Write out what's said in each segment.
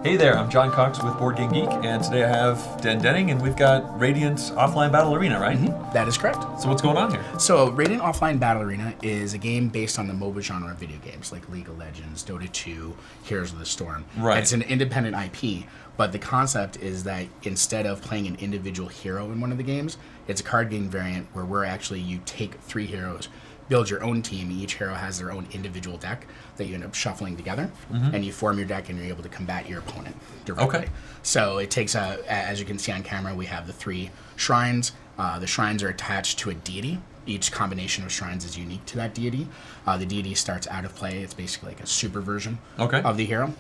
Hey there, I'm John Cox with Board Game Geek, and today I have Dan Denning, and we've got Radiant Offline Battle Arena, right? Mm-hmm. That is correct. So what's going on here? So Radiant Offline Battle Arena is a game based on the MOBA genre of video games, like League of Legends, Dota 2, Heroes of the Storm. Right. It's an independent IP, but the concept is that instead of playing an individual hero in one of the games, it's a card game variant where you take 3 heroes, build your own team. Each hero has their own individual deck that you end up shuffling together, and you form your deck and you're able to combat your opponent directly. Okay. So it takes, as you can see on camera, we have the 3 shrines. The shrines are attached to a deity. Each combination of shrines is unique to that deity. The deity starts out of play. It's basically like a super version of the hero.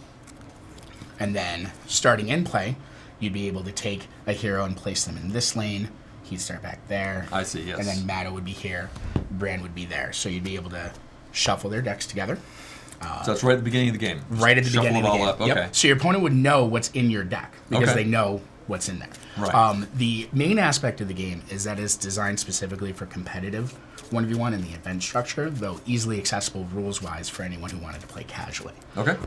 And then starting in play, you'd be able to take a hero and place them in this lane. He'd start back there. I see, yes. And then Matto would be here. Brand would be there. So you'd be able to shuffle their decks together. So that's right at the beginning of the game. Right at the beginning of the game. Up. Okay. Yep. So your opponent would know what's in your deck because they know what's in there. Right. The main aspect of the game is that it's designed specifically for competitive 1v1 in the event structure, though easily accessible rules-wise for anyone who wanted to play casually. Okay.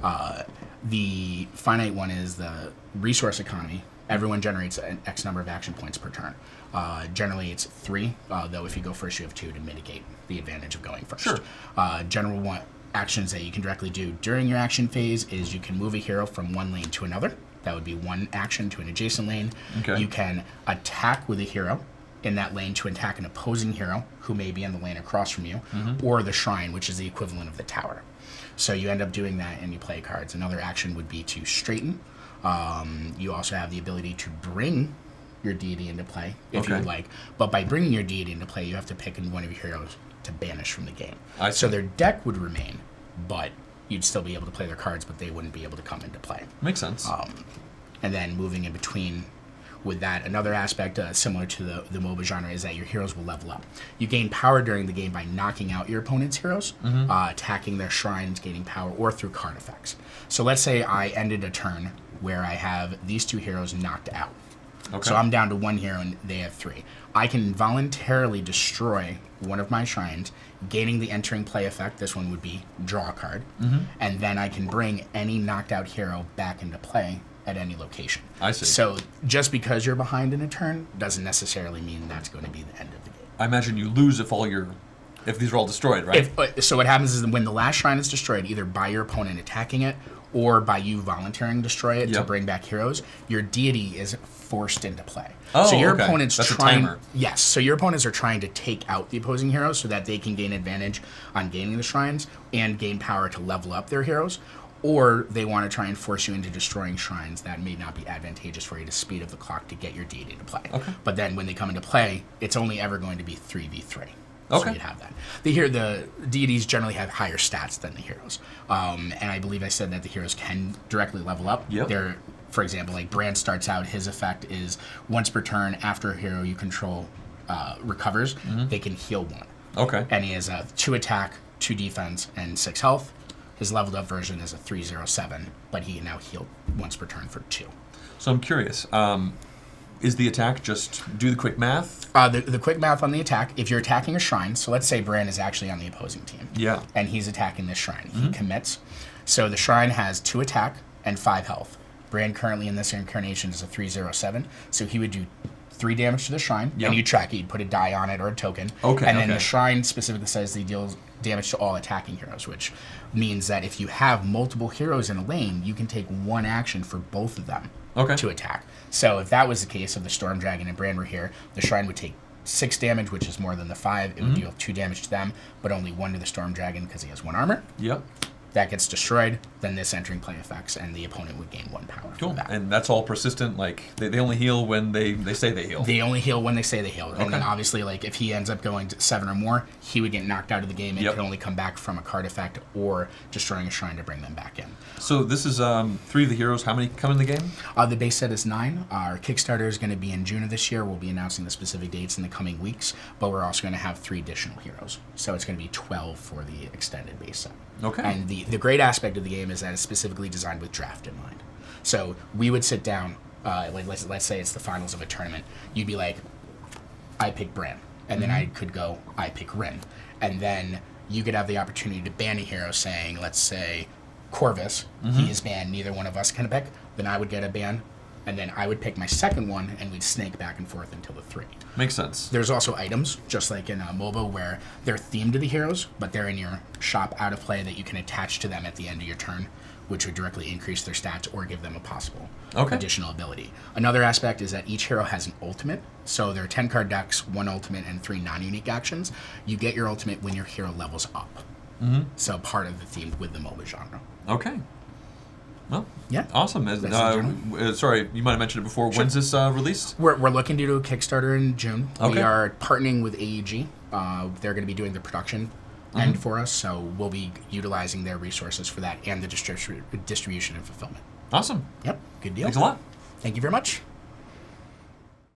The finite one is the resource economy. Everyone generates an X number of action points per turn. Generally, it's 3, though if you go first, you have 2 to mitigate the advantage of going first. Sure. General actions that you can directly do during your action phase is you can move a hero from one lane to another. That would be one action to an adjacent lane. Okay. You can attack with a hero in that lane to attack an opposing hero who may be in the lane across from you, or the shrine, which is the equivalent of the tower. So you end up doing that and you play cards. Another action would be to straighten. You also have the ability to bring your deity into play if you would like. But by bringing your deity into play, you have to pick one of your heroes to banish from the game. So their deck would remain, but you'd still be able to play their cards, but they wouldn't be able to come into play. Makes sense. And then moving in between with that, another aspect similar to the MOBA genre is that your heroes will level up. You gain power during the game by knocking out your opponent's heroes, attacking their shrines, gaining power, or through card effects. So let's say I ended a turn where I have these 2 heroes knocked out. So I'm down to 1 hero and they have 3. I can voluntarily destroy one of my shrines, gaining the entering play effect. This one would be draw a card. And then I can bring any knocked out hero back into play at any location. I see. So just because you're behind in a turn doesn't necessarily mean that's going to be the end of the game. I imagine you lose if these are all destroyed, right? So what happens is when the last shrine is destroyed, either by your opponent attacking it or by you volunteering to destroy it to bring back heroes, your deity is forced into play. Oh, so your okay. opponent's That's trying. a timer. Yes. So your opponents are trying to take out the opposing heroes so that they can gain advantage on gaining the shrines and gain power to level up their heroes. Or they want to try and force you into destroying shrines that may not be advantageous for you to speed up the clock to get your deity to play. Okay. But then when they come into play, it's only ever going to be 3v3. So Okay. you'd have that. The deities generally have higher stats than the heroes. And I believe I said that the heroes can directly level up. Yep. For example, like Brand starts out, his effect is once per turn after a hero you control recovers, they can heal 1. Okay. And he has a 2 attack, 2 defense, and 6 health. His leveled up version is a 307, but he can now heal once per turn for 2. So I'm curious, is the attack just do the quick math? The quick math on the attack, if you're attacking a shrine, so let's say Bran is actually on the opposing team. Yeah. And he's attacking this shrine. He commits. So the shrine has 2 attack and 5 health. Bran currently in this incarnation is a 307, so he would do 3 damage to the shrine, and you track it. You'd put a die on it or a token. And then the shrine specifically says he deals damage to all attacking heroes, which means that if you have multiple heroes in a lane, you can take 1 action for both of them to attack. So if that was the case, if the Storm Dragon and Bran were here, the shrine would take 6 damage, which is more than the 5. It would deal 2 damage to them, but only 1 to the Storm Dragon because he has 1 armor. Yep. That gets destroyed, then this entering play effects, and the opponent would gain 1 power. Cool. For that. And that's all persistent? Like, they only heal when they say they heal? They only heal when they say they heal. And then obviously, like, if he ends up going to 7 or more, he would get knocked out of the game and can only come back from a card effect or destroying a shrine to bring them back in. So this is 3 of the heroes. How many come in the game? The base set is 9. Our Kickstarter is going to be in June of this year. We'll be announcing the specific dates in the coming weeks, but we're also going to have 3 additional heroes. So it's going to be 12 for the extended base set. Okay. And the great aspect of the game is that it's specifically designed with draft in mind. So we would sit down, let's say it's the finals of a tournament. You'd be like, I pick Bran. And then I could go, I pick Rin. And then you could have the opportunity to ban a hero saying, let's say, Corvus, he is banned, neither one of us can pick, then I would get a ban, and then I would pick my second one, and we'd snake back and forth until the 3. Makes sense. There's also items, just like in MOBA, where they're themed to the heroes, but they're in your shop out of play that you can attach to them at the end of your turn, which would directly increase their stats or give them a possible additional ability. Another aspect is that each hero has an ultimate, so there are 10 card decks, 1 ultimate, and 3 non-unique actions. You get your ultimate when your hero levels up. So part of the theme with the MOBA genre. Okay. Well, yeah, awesome. Sorry, you might have mentioned it before. Sure. When's this released? We're looking to do a Kickstarter in June. Okay. We are partnering with AEG. They're going to be doing the production end for us, so we'll be utilizing their resources for that and the distribution and fulfillment. Awesome. Yep, good deal. Thanks a lot. Thank you very much.